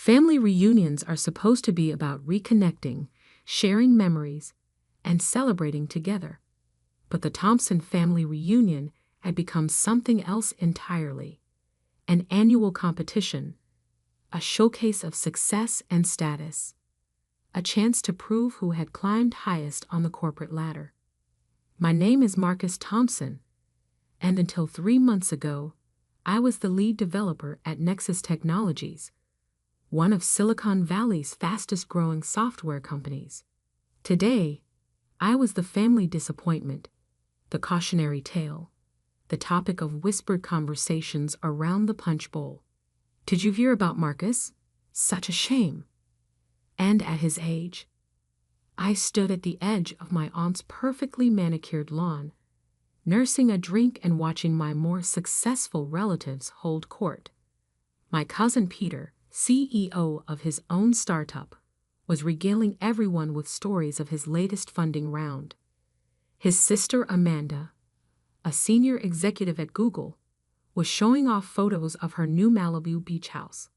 Family reunions are supposed to be about reconnecting, sharing memories, and celebrating together. But the Thompson family reunion had become something else entirely. An annual competition, a showcase of success and status, a chance to prove who had climbed highest on the corporate ladder. My name is Marcus Thompson, and until 3 months ago, I was the lead developer at Nexus Technologies, one of Silicon Valley's fastest-growing software companies. Today, I was the family disappointment, the cautionary tale, the topic of whispered conversations around the punch bowl. Did you hear about Marcus? Such a shame. And at his age, I stood at the edge of my aunt's perfectly manicured lawn, nursing a drink and watching my more successful relatives hold court. My cousin Peter, CEO of his own startup, was regaling everyone with stories of his latest funding round. His sister Amanda, a senior executive at Google, was showing off photos of her new Malibu beach house.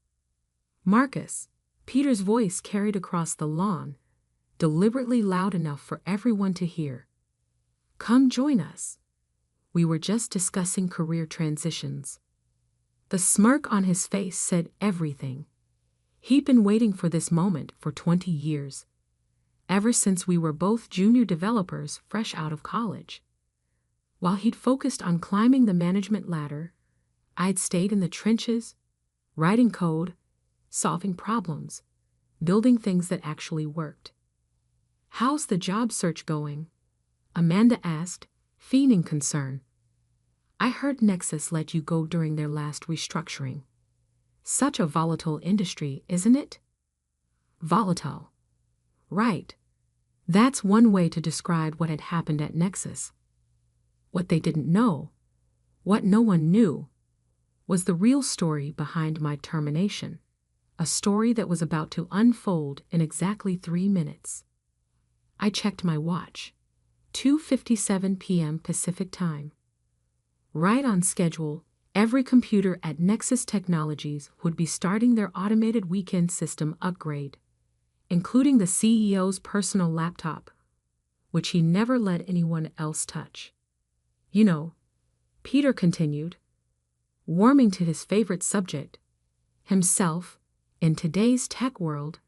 Marcus, Peter's voice carried across the lawn, deliberately loud enough for everyone to hear. Come join us. We were just discussing career transitions. The smirk on his face said everything. He'd been waiting for this moment for 20 years, ever since we were both junior developers fresh out of college. While he'd focused on climbing the management ladder, I'd stayed in the trenches, writing code, solving problems, building things that actually worked. How's the job search going? Amanda asked, feigning concern. I heard Nexus let you go during their last restructuring. Such a volatile industry, isn't it? Volatile. Right. That's one way to describe what had happened at Nexus. What they didn't know, what no one knew, was the real story behind my termination. A story that was about to unfold in exactly 3 minutes. I checked my watch. 2:57 p.m. Pacific Time. Right on schedule, every computer at Nexus Technologies would be starting their automated weekend system upgrade, including the CEO's personal laptop, which he never let anyone else touch. You know, Peter continued, warming to his favorite subject, himself. In today's tech world,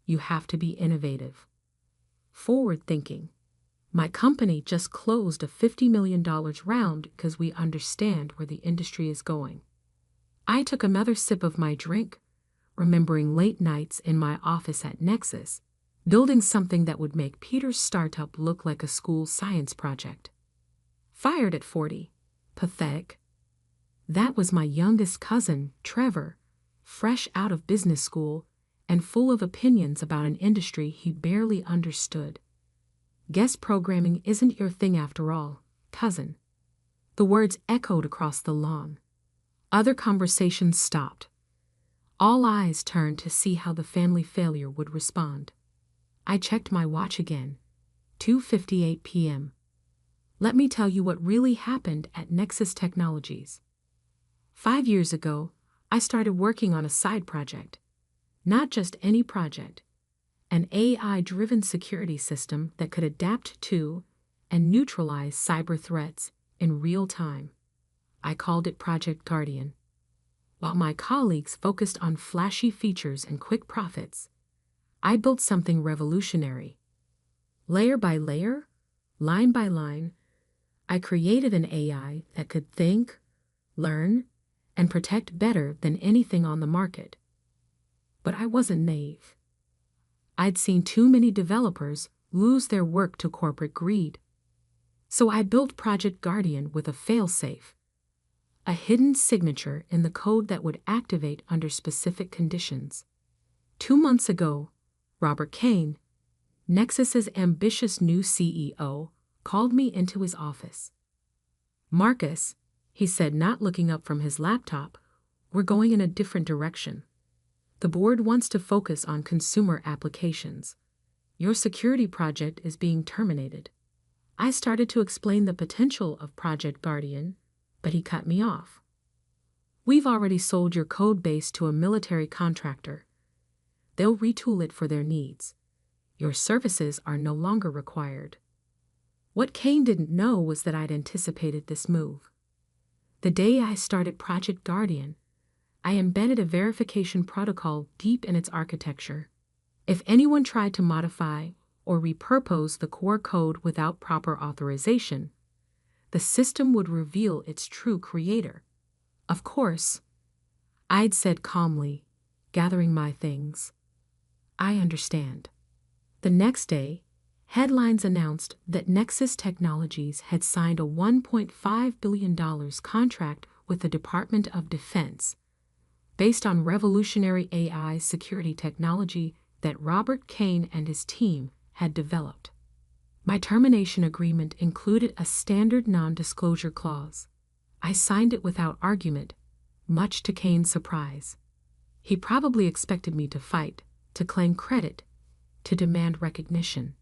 you have to be innovative. Forward-thinking. My company just closed a $50 million round because we understand where the industry is going. I took another sip of my drink, remembering late nights in my office at Nexus, building something that would make Peter's startup look like a school science project. Fired at 40. Pathetic. That was my youngest cousin, Trevor, fresh out of business school and full of opinions about an industry he barely understood. Guess programming isn't your thing after all, cousin. The words echoed across the lawn. Other conversations stopped. All eyes turned to see how the family failure would respond. I checked my watch again. 2:58 p.m. Let me tell you what really happened at Nexus Technologies. 5 years ago, I started working on a side project. Not just any project. An AI-driven security system that could adapt to and neutralize cyber threats in real time. I called it Project Guardian. While my colleagues focused on flashy features and quick profits, I built something revolutionary. Layer by layer, line by line, I created an AI that could think, learn, and protect better than anything on the market. But I wasn't naive. I'd seen too many developers lose their work to corporate greed. So I built Project Guardian with a fail-safe, a hidden signature in the code that would activate under specific conditions. 2 months ago, Robert Kane, Nexus's ambitious new CEO, called me into his office. Marcus, he said, not looking up from his laptop, we're going in a different direction. The board wants to focus on consumer applications. Your security project is being terminated. I started to explain the potential of Project Guardian, but he cut me off. We've already sold your code base to a military contractor. They'll retool it for their needs. Your services are no longer required. What Kane didn't know was that I'd anticipated this move. The day I started Project Guardian, I embedded a verification protocol deep in its architecture. If anyone tried to modify or repurpose the core code without proper authorization, the system would reveal its true creator. Of course, I'd said calmly, gathering my things. I understand. The next day, headlines announced that Nexus Technologies had signed a $1.5 billion contract with the Department of Defense, based on revolutionary AI security technology that Robert Kane and his team had developed. My termination agreement included a standard non-disclosure clause. I signed it without argument, much to Kane's surprise. He probably expected me to fight, to claim credit, to demand recognition.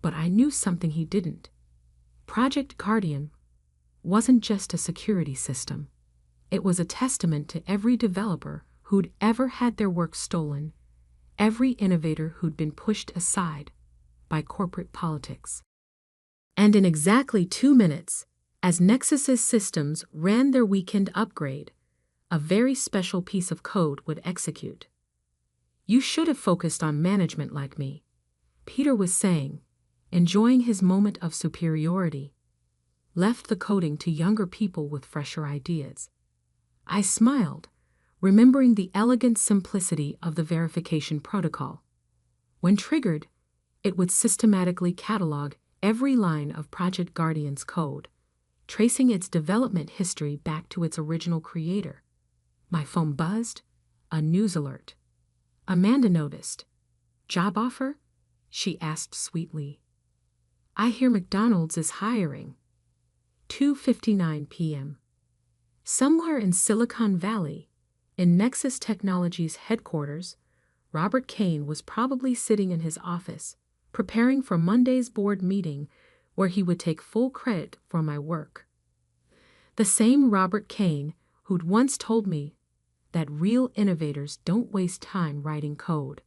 But I knew something he didn't. Project Guardian wasn't just a security system. It was a testament to every developer who'd ever had their work stolen, every innovator who'd been pushed aside by corporate politics. And in exactly 2 minutes, as Nexus's systems ran their weekend upgrade, a very special piece of code would execute. You should have focused on management like me, Peter was saying, enjoying his moment of superiority. Left the coding to younger people with fresher ideas. I smiled, remembering the elegant simplicity of the verification protocol. When triggered, it would systematically catalog every line of Project Guardian's code, tracing its development history back to its original creator. My phone buzzed, a news alert. Amanda noticed. Job offer? She asked sweetly. I hear McDonald's is hiring. 2:59 p.m. Somewhere in Silicon Valley, in Nexus Technologies headquarters, Robert Kane was probably sitting in his office, preparing for Monday's board meeting where he would take full credit for my work. The same Robert Kane who'd once told me that real innovators don't waste time writing code.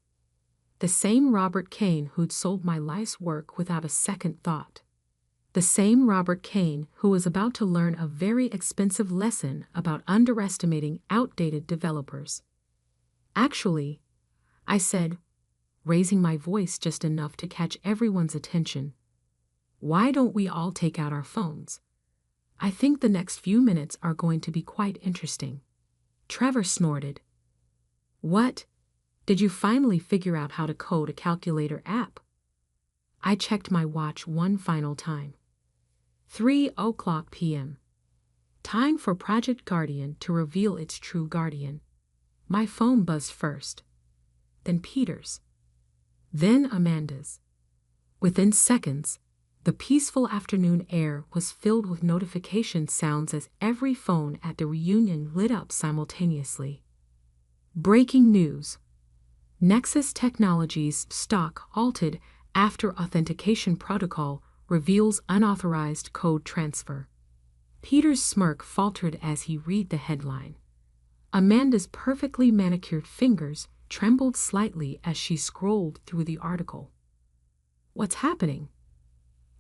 The same Robert Kane who'd sold my life's work without a second thought. The same Robert Kane who was about to learn a very expensive lesson about underestimating outdated developers. Actually, I said, raising my voice just enough to catch everyone's attention, why don't we all take out our phones? I think the next few minutes are going to be quite interesting. Trevor snorted. What? Did you finally figure out how to code a calculator app? I checked my watch one final time. 3:00 p.m. Time for Project Guardian to reveal its true guardian. My phone buzzed first, then Peter's, then Amanda's. Within seconds, the peaceful afternoon air was filled with notification sounds as every phone at the reunion lit up simultaneously. Breaking news. Nexus Technologies stock halted after authentication protocol reveals unauthorized code transfer. Peter's smirk faltered as he read the headline. Amanda's perfectly manicured fingers trembled slightly as she scrolled through the article. What's happening?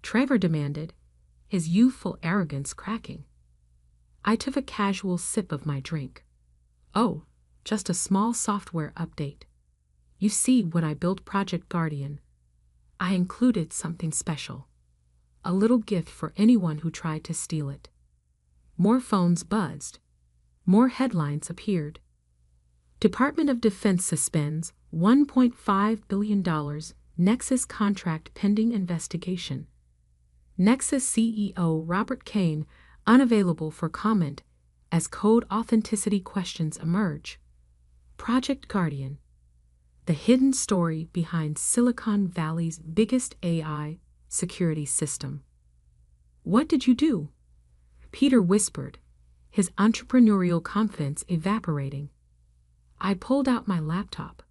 Trevor demanded, his youthful arrogance cracking. I took a casual sip of my drink. Oh, just a small software update. You see, when I built Project Guardian, I included something special. A little gift for anyone who tried to steal it. More phones buzzed. More headlines appeared. Department of Defense suspends $1.5 billion Nexus contract pending investigation. Nexus CEO Robert Kane unavailable for comment as code authenticity questions emerge. Project Guardian. The hidden story behind Silicon Valley's biggest AI security system. What did you do? Peter whispered, his entrepreneurial confidence evaporating. I pulled out my laptop,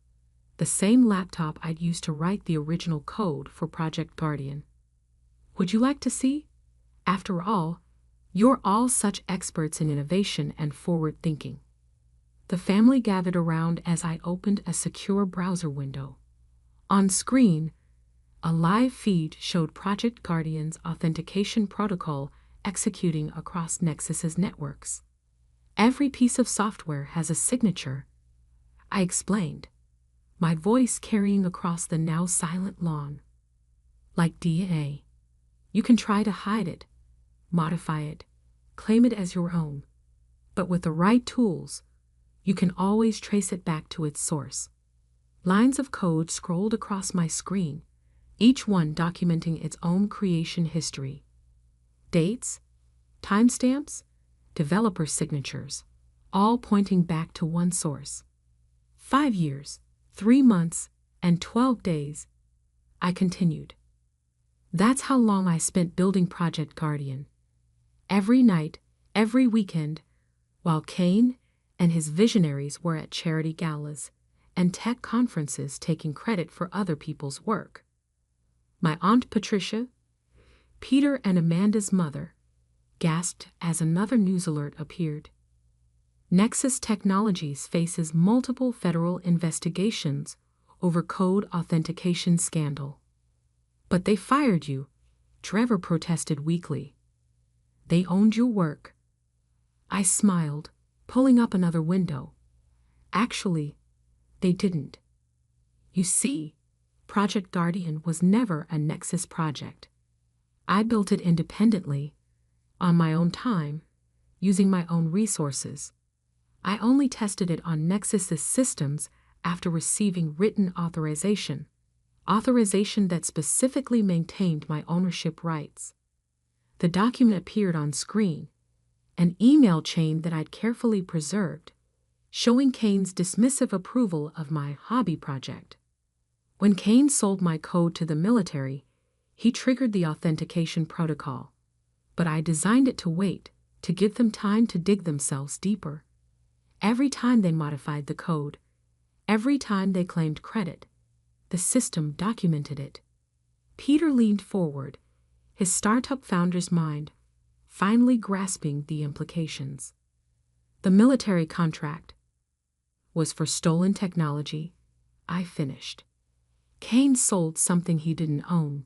the same laptop I'd used to write the original code for Project Guardian. Would you like to see? After all, you're all such experts in innovation and forward thinking. The family gathered around as I opened a secure browser window. On screen, a live feed showed Project Guardian's authentication protocol executing across Nexus's networks. Every piece of software has a signature, I explained, my voice carrying across the now silent lawn. Like DNA, you can try to hide it, modify it, claim it as your own, but with the right tools, you can always trace it back to its source. Lines of code scrolled across my screen, each one documenting its own creation history. Dates, timestamps, developer signatures, all pointing back to one source. 5 years, 3 months, and 12 days, I continued. That's how long I spent building Project Guardian. Every night, every weekend, while Kane and his visionaries were at charity galas and tech conferences taking credit for other people's work. My Aunt Patricia, Peter and Amanda's mother, gasped as another news alert appeared. Nexus Technologies faces multiple federal investigations over code authentication scandal. But they fired you, Trevor protested weakly. They owned your work. I smiled, pulling up another window. Actually, they didn't. You see, Project Guardian was never a Nexus project. I built it independently, on my own time, using my own resources. I only tested it on Nexus's systems after receiving written authorization that specifically maintained my ownership rights. The document appeared on screen, an email chain that I'd carefully preserved, showing Kane's dismissive approval of my hobby project. When Kane sold my code to the military, he triggered the authentication protocol, but I designed it to wait, to give them time to dig themselves deeper. Every time they modified the code, every time they claimed credit, the system documented it. Peter leaned forward, his startup founder's mind finally grasping the implications. The military contract was for stolen technology, I finished. Kane sold something he didn't own,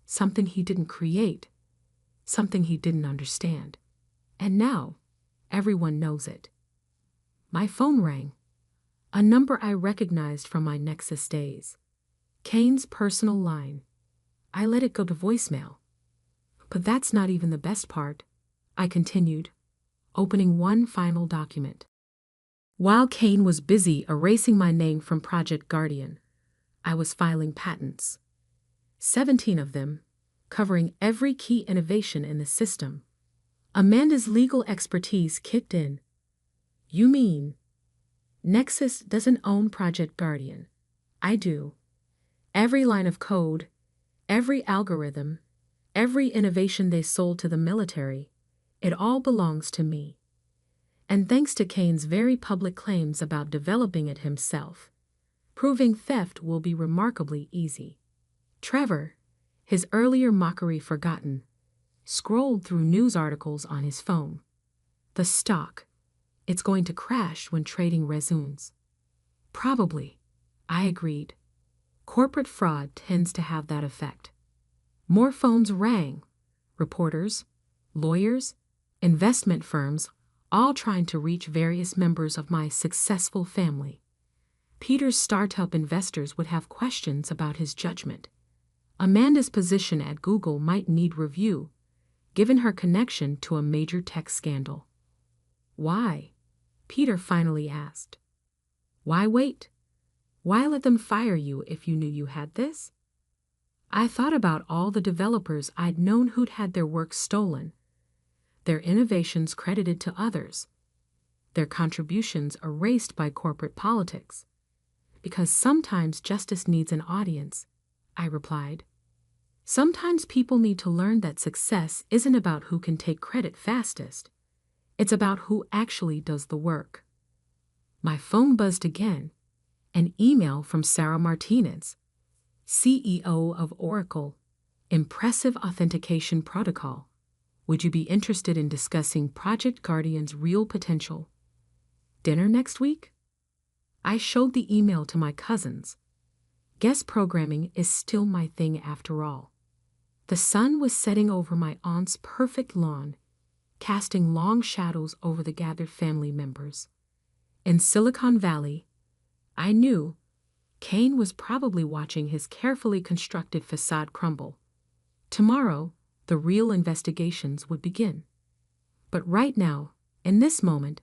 something he didn't create, something he didn't understand. And now, everyone knows it. My phone rang, a number I recognized from my Nexus days. Kane's personal line. I let it go to voicemail. But that's not even the best part, I continued, opening one final document. While Kane was busy erasing my name from Project Guardian, I was filing patents. 17 of them, covering every key innovation in the system. Amanda's legal expertise kicked in. You mean Nexus doesn't own Project Guardian? I do. Every line of code, every algorithm, every innovation they sold to the military, it all belongs to me. And thanks to Kane's very public claims about developing it himself, proving theft will be remarkably easy. Trevor, his earlier mockery forgotten, scrolled through news articles on his phone. The stock, it's going to crash when trading resumes. Probably, I agreed. Corporate fraud tends to have that effect. More phones rang. Reporters, lawyers, investment firms, all trying to reach various members of my successful family. Peter's startup investors would have questions about his judgment. Amanda's position at Google might need review, given her connection to a major tech scandal. Why? Peter finally asked. Why wait? Why let them fire you if you knew you had this? I thought about all the developers I'd known who'd had their work stolen, their innovations credited to others, their contributions erased by corporate politics. Because sometimes justice needs an audience, I replied. Sometimes people need to learn that success isn't about who can take credit fastest. It's about who actually does the work. My phone buzzed again. An email from Sarah Martinez, CEO of Oracle. Impressive authentication protocol. Would you be interested in discussing Project Guardian's real potential? Dinner next week? I showed the email to my cousins. Guest programming is still my thing after all. The sun was setting over my aunt's perfect lawn, casting long shadows over the gathered family members. In Silicon Valley, I knew Kane was probably watching his carefully constructed facade crumble. Tomorrow, the real investigations would begin. But right now, in this moment,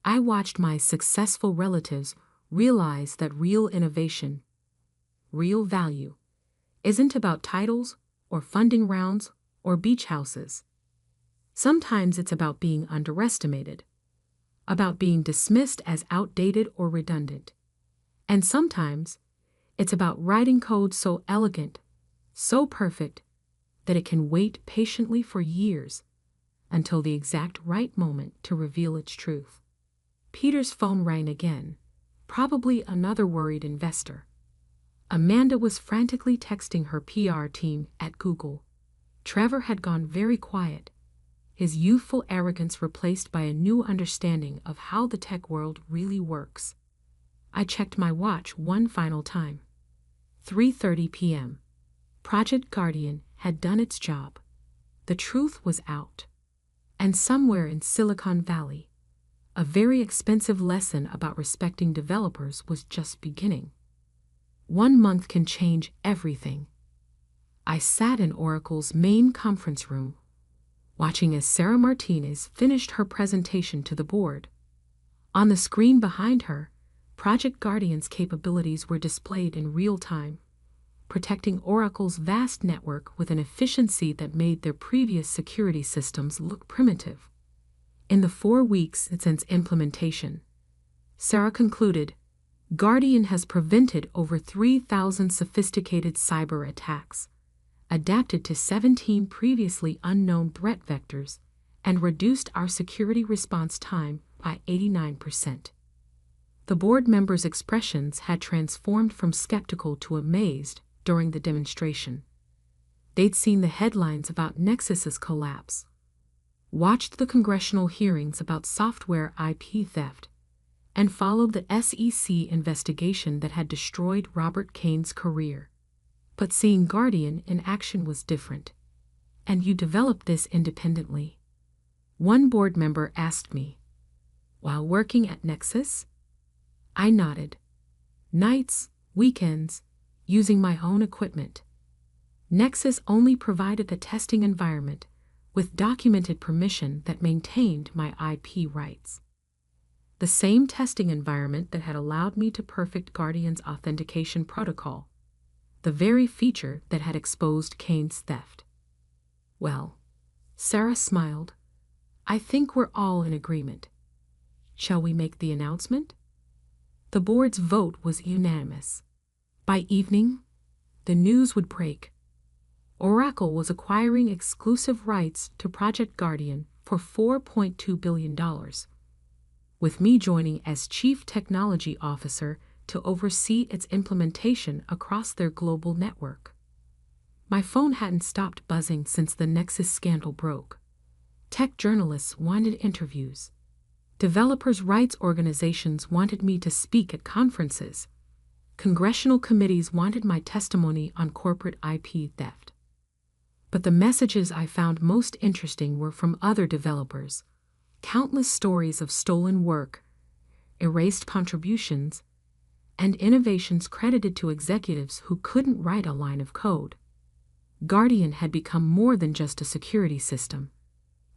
I watched my successful relatives realize that real innovation, real value, isn't about titles or funding rounds or beach houses. Sometimes it's about being underestimated, about being dismissed as outdated or redundant. And sometimes it's about writing code so elegant, so perfect, that it can wait patiently for years until the exact right moment to reveal its truth. Peter's phone rang again, probably another worried investor. Amanda was frantically texting her PR team at Google. Trevor had gone very quiet, his youthful arrogance replaced by a new understanding of how the tech world really works. I checked my watch one final time. 3:30 p.m. Project Guardian had done its job. The truth was out. And somewhere in Silicon Valley, a very expensive lesson about respecting developers was just beginning. 1 month can change everything. I sat in Oracle's main conference room, watching as Sarah Martinez finished her presentation to the board. On the screen behind her, Project Guardian's capabilities were displayed in real time, protecting Oracle's vast network with an efficiency that made their previous security systems look primitive. In the 4 weeks since implementation, Sarah concluded, Guardian has prevented over 3,000 sophisticated cyber attacks, adapted to 17 previously unknown threat vectors, and reduced our security response time by 89%. The board members' expressions had transformed from skeptical to amazed during the demonstration. They'd seen the headlines about Nexus's collapse, watched the congressional hearings about software IP theft, and followed the SEC investigation that had destroyed Robert Kane's career. But seeing Guardian in action was different. And you developed this independently? One board member asked me. While working at Nexus? I nodded. Nights, weekends, using my own equipment. Nexus only provided the testing environment with documented permission that maintained my IP rights. The same testing environment that had allowed me to perfect Guardian's authentication protocol, the very feature that had exposed Kane's theft. Well, Sarah smiled. I think we're all in agreement. Shall we make the announcement? The board's vote was unanimous. By evening, the news would break. Oracle was acquiring exclusive rights to Project Guardian for $4.2 billion, with me joining as Chief Technology Officer to oversee its implementation across their global network. My phone hadn't stopped buzzing since the Nexus scandal broke. Tech journalists wanted interviews. Developers' rights organizations wanted me to speak at conferences. Congressional committees wanted my testimony on corporate IP theft. But the messages I found most interesting were from other developers. Countless stories of stolen work, erased contributions, and innovations credited to executives who couldn't write a line of code. Guardian had become more than just a security system.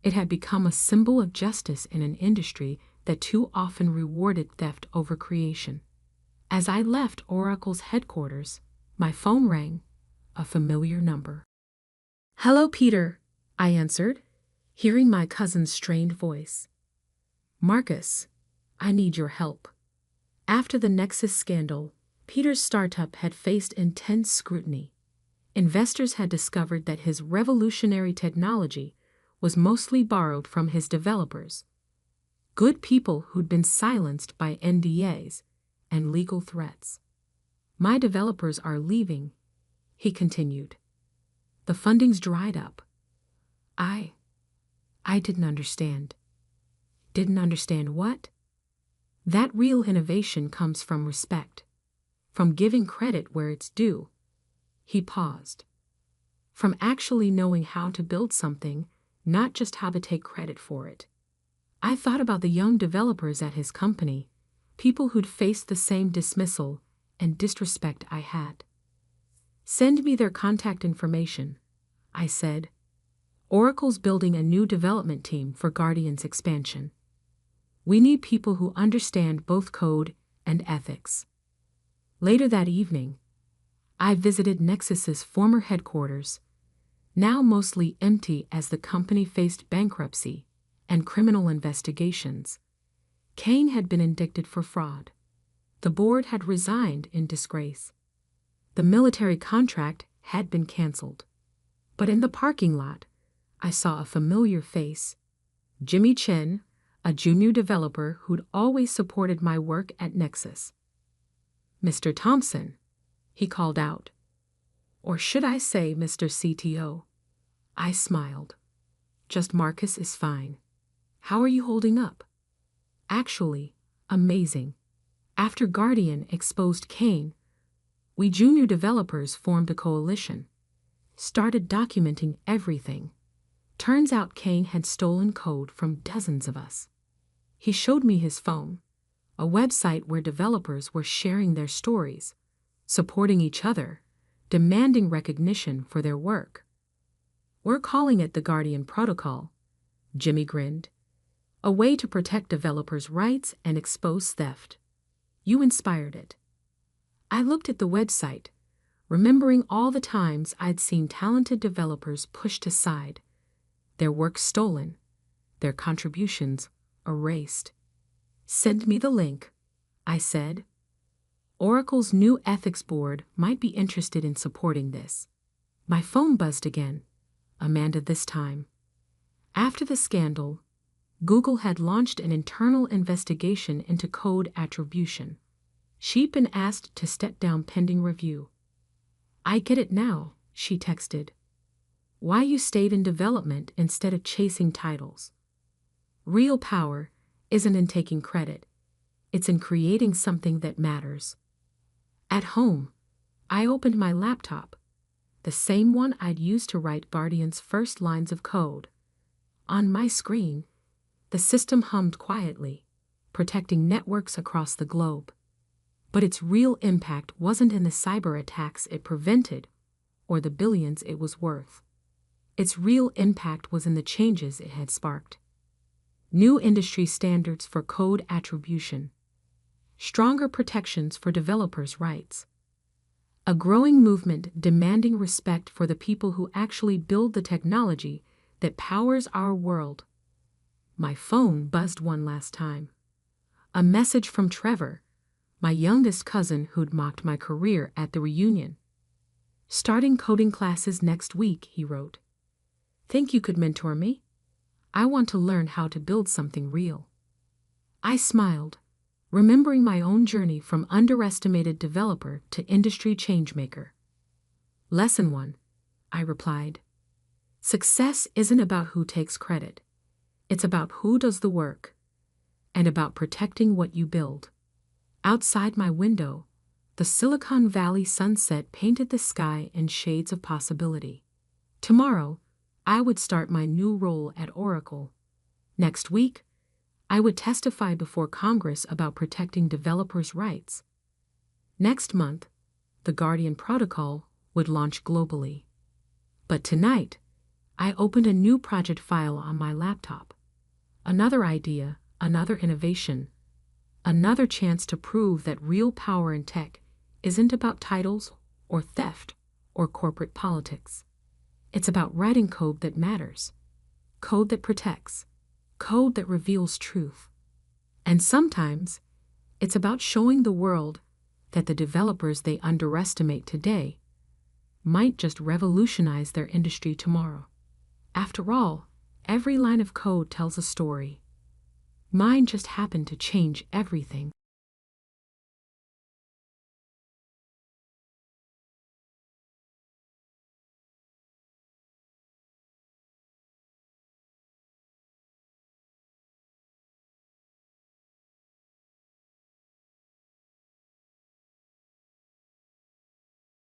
It had become a symbol of justice in an industry that too often rewarded theft over creation. As I left Oracle's headquarters, my phone rang, a familiar number. Hello, Peter, I answered, hearing my cousin's strained voice. Marcus, I need your help. After the Nexus scandal, Peter's startup had faced intense scrutiny. Investors had discovered that his revolutionary technology was mostly borrowed from his developers, good people who'd been silenced by NDAs and legal threats. My developers are leaving, he continued. The funding's dried up. I didn't understand. Didn't understand what? That real innovation comes from respect, from giving credit where it's due. He paused. From actually knowing how to build something, not just how to take credit for it. I thought about the young developers at his company, people who'd faced the same dismissal and disrespect I had. Send me their contact information, I said. Oracle's building a new development team for Guardian's expansion. We need people who understand both code and ethics. Later that evening, I visited Nexus's former headquarters, now mostly empty as the company faced bankruptcy and criminal investigations. Kane had been indicted for fraud. The board had resigned in disgrace. The military contract had been canceled. But in the parking lot, I saw a familiar face. Jimmy Chen, a junior developer who'd always supported my work at Nexus. "Mr. Thompson," he called out. Or should I say Mr. CTO? I smiled. Just Marcus is fine. How are you holding up? Actually, amazing. After Guardian exposed Kane, we junior developers formed a coalition, started documenting everything. Turns out Kane had stolen code from dozens of us. He showed me his phone, a website where developers were sharing their stories, supporting each other, demanding recognition for their work. We're calling it the Guardian Protocol, Jimmy grinned. A way to protect developers' rights and expose theft. You inspired it. I looked at the website, remembering all the times I'd seen talented developers pushed aside, their work stolen, their contributions erased. Send me the link, I said. Oracle's new ethics board might be interested in supporting this. My phone buzzed again, Amanda this time. After the scandal, Google had launched an internal investigation into code attribution. She'd been asked to step down pending review. I get it now, she texted. Why you stayed in development instead of chasing titles. Real power isn't in taking credit. It's in creating something that matters. At home, I opened my laptop, the same one I'd used to write Guardian's first lines of code. On my screen, the system hummed quietly, protecting networks across the globe. But its real impact wasn't in the cyber attacks it prevented or the billions it was worth. Its real impact was in the changes it had sparked. New industry standards for code attribution. Stronger protections for developers' rights. A growing movement demanding respect for the people who actually build the technology that powers our world. My phone buzzed one last time. A message from Trevor, my youngest cousin who'd mocked my career at the reunion. Starting coding classes next week, he wrote. Think you could mentor me? I want to learn how to build something real. I smiled, remembering my own journey from underestimated developer to industry changemaker. Lesson 1, I replied. Success isn't about who takes credit. It's about who does the work, and about protecting what you build. Outside my window, the Silicon Valley sunset painted the sky in shades of possibility. Tomorrow, I would start my new role at Oracle. Next week, I would testify before Congress about protecting developers' rights. Next month, the Guardian Protocol would launch globally. But tonight, I opened a new project file on my laptop. Another idea, another innovation, another chance to prove that real power in tech isn't about titles or theft or corporate politics. It's about writing code that matters, code that protects, code that reveals truth. And sometimes, it's about showing the world that the developers they underestimate today might just revolutionize their industry tomorrow. After all, every line of code tells a story. Mine just happened to change everything.